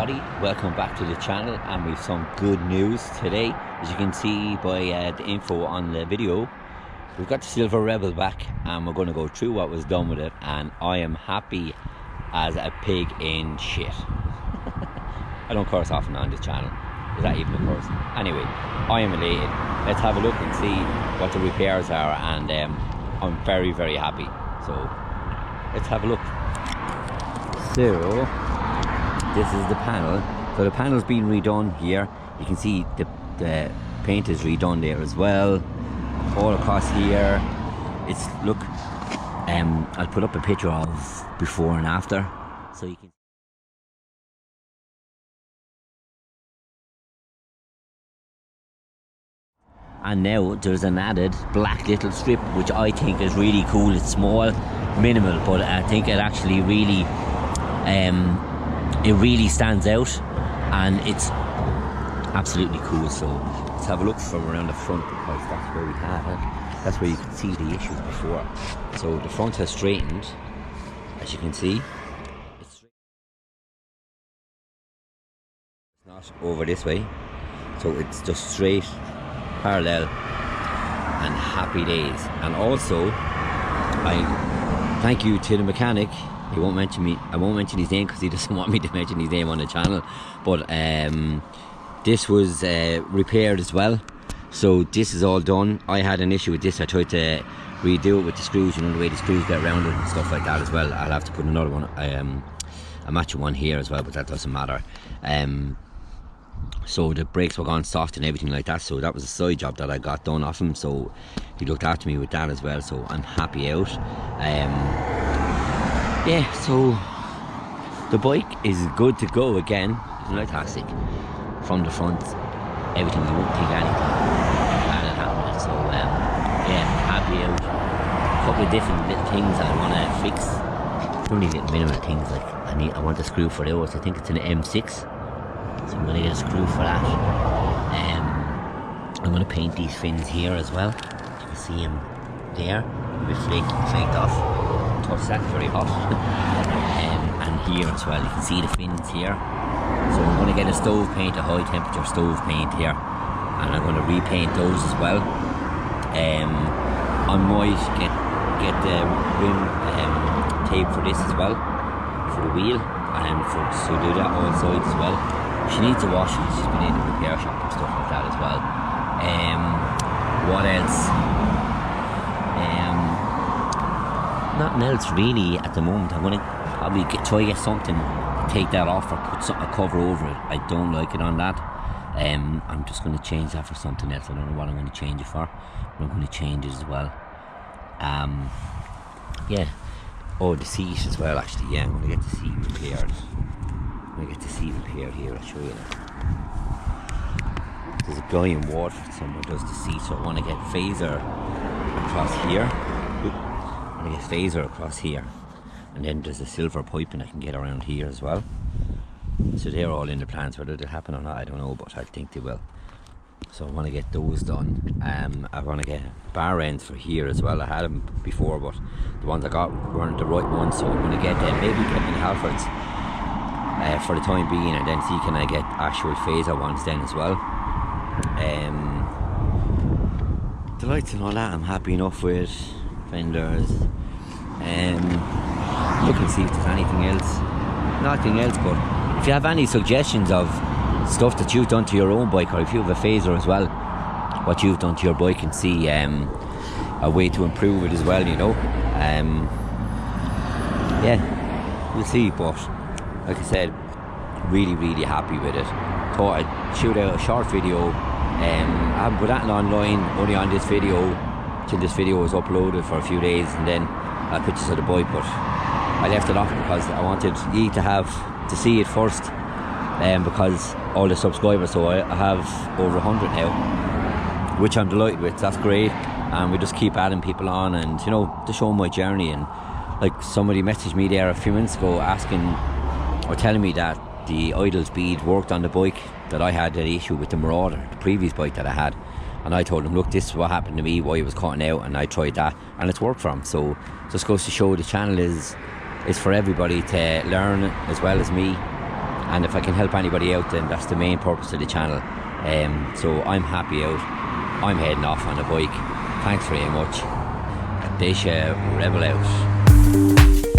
everybody, welcome back to the channel, and we've some good news today. As you can see by the info on the video, we've got the silver Rebel back and we're going to go through what was done with it, and I am happy as a pig in shit. I don't curse often on this channel. Is that even a curse? Anyway, I am elated. Let's have a look and see what the repairs are, and I'm very happy. So let's have a look. So this is the panel. So the panel's been redone here. You can see the paint is redone there as well. All across here. It's, look, I'll put up a picture of before and after, so you can. And now there's an added black little strip, which I think is really cool. It's small, minimal, but I think it actually really it really stands out, and it's absolutely cool. So let's have a look from around the front, because that's where we had it. That's where you can see the issues before. So the front has straightened, as you can see. It's not over this way, so it's just straight, parallel, and happy days. And also, I thank you to the mechanic. He won't mention me. I won't mention his name because he doesn't want me to mention his name on the channel. But this was repaired as well. So this is all done. I had an issue with this. I tried to redo it with the screws. You know, the way the screws get around it and stuff like that as well. I'll have to put another one, a matching one here as well, but that doesn't matter. So the brakes were gone soft and everything like that, so that was a side job that I got done off him, so he looked after me with that as well, so I'm happy out. Yeah, so the bike is good to go again. Fantastic. From the front, everything, you wouldn't think anything bad had happened. So yeah, happy out. A couple of different little things that I want to fix. Only little minimal things, like I want a screw for those. I think it's an M6. So I'm going to get a screw for that. I'm going to paint these fins here as well. You can see them there, a bit flaked off. Touch that, very hot. And here as well, you can see the fins here. So I'm going to get a stove paint, a high temperature stove paint here, and I'm going to repaint those as well. I might get the rim tape for this as well, for the wheel, and so do that all sides as well. She needs a wash. She's been in the repair shop and stuff like that as well. What else? Nothing else really at the moment. I'm going to probably try to get something to take that off, or put a cover over it. I don't like it on that. I'm just going to change that for something else. I don't know what I'm going to change it for, but I'm going to change it as well. Yeah. Oh, the seat as well, actually. Yeah, I'm going to get the seat repaired. I get to see repaired here. I'll show you that. There's a guy in Waterford somewhere does the seat, so I want to get Fazer across here. I want to get Fazer across here, and then there's a silver piping I can get around here as well. So they're all in the plans. Whether they'll happen or not, I don't know, but I think they will. So I want to get those done. I want to get bar ends for here as well. I had them before, but the ones I got weren't the right ones, so I'm going to get maybe Kevin Halford's for the time being, and then see can I get actual Fazer ones then as well. The lights and all that I'm happy enough with. Fenders. Look and see if there's anything else. Nothing else, but if you have any suggestions of stuff that you've done to your own bike, or if you have a Fazer as well, what you've done to your bike, and see a way to improve it as well, you know. Yeah, we'll see, but like I said, really happy with it. Thought I'd shoot out a short video. I haven't put that online, only on this video, till this video was uploaded for a few days, and then I pictures of the bike, but I left it off because I wanted you to see it first, because all the subscribers, so I have over 100 now, which I'm delighted with. That's great, and we just keep adding people on, and you know, to show my journey. And like, somebody messaged me there a few minutes ago asking or telling me that the idle speed worked on the bike that I had an issue with, the Marauder, the previous bike that I had. And I told him, look, this is what happened to me, why it was cutting out, and I tried that, and it's worked for him. So just goes to show the channel is for everybody to learn as well as me. and if I can help anybody out, then that's the main purpose of the channel. So I'm happy out. I'm heading off on a bike. Thanks very much. Deise, Rebel out.